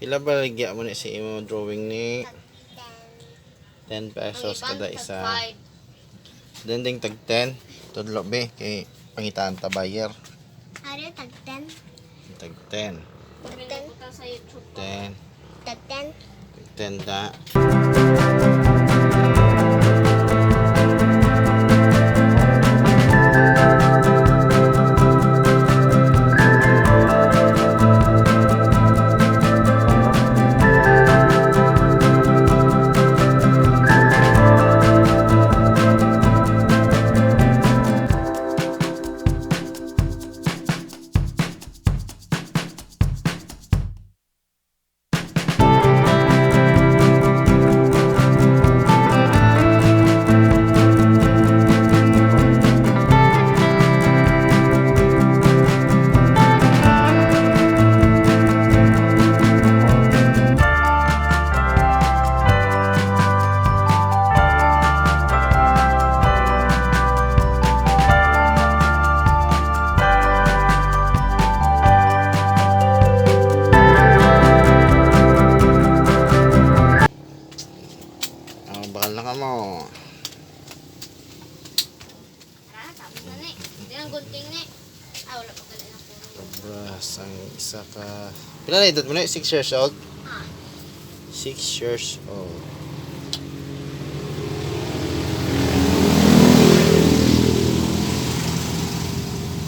Pila ba ligya mo ni si imo drawing ni? 10 pesos kada isa. Dending tag 10. Tudlo be kay pangitaan ta buyer. Ano tag 10? Tag 10. 10. Tag 10? Tag 10 ta. Bakal na ka mo. Tapos na ni. Hindi ang gunting ni. Wala pa pala na po. Kabras ang isa ka. Pila na edad mo na? 6 years old? 6 years old.